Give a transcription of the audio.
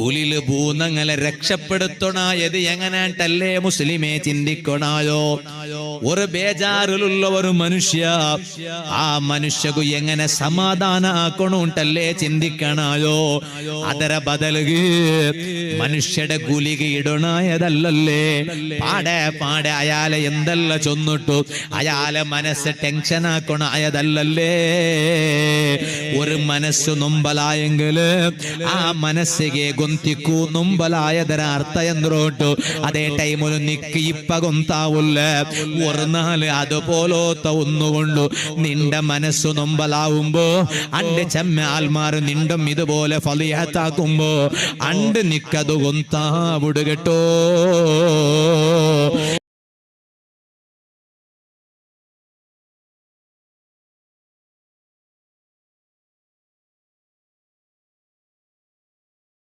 കുലില് ഭൂതങ്ങളെ രക്ഷപ്പെടുത്തണായത് എങ്ങനാട്ടല്ലേ മുസ്ലിമേ ചിന്തിക്കണായോ? ഒരു ബേജാറിലുള്ള ഒരു മനുഷ്യ, ആ മനുഷ്യക്ക് എങ്ങനെ സമാധാന ആക്കണോട്ടല്ലേ ചിന്തിക്കണായോ? അതര ബദലുക് മനുഷ്യയുടെ ഗുലിക ഇടണായതല്ലേ. പാടെ പാടെ അയാളെ എന്തല്ല ചൊന്നിട്ടു അയാളെ മനസ്സ് ടെൻഷൻ ആക്കണായതല്ലേ. ഒരു മനസ്സ് നൊമ്പലായെങ്കില് ആ മനസ്സിಗೆ ಗೊಂತಿಕ್ಕೂ നൊമ്പലായതര ಅರ್ಥ ಎಂದ್ರೋಟು ಅದೇ ಟೈಮಲ್ಲಿ ನಿಕ್ಕಿ ಇಪ್ಪ ಗೊಂತಾವುಲ್ಲ. ഒരു നാല് അതുപോലത്തെ ഒന്നുകൊണ്ടു നിന്റെ മനസ്സു നൊമ്പലാവുമ്പോ അണ്ട് ചെമ്മ ആൽമാർ നിണ്ടും ഇതുപോലെ ഫലിയത്താക്കുമ്പോ അണ്ട് നിക്കത് ഗൊന്താവിടുകട്ടോ.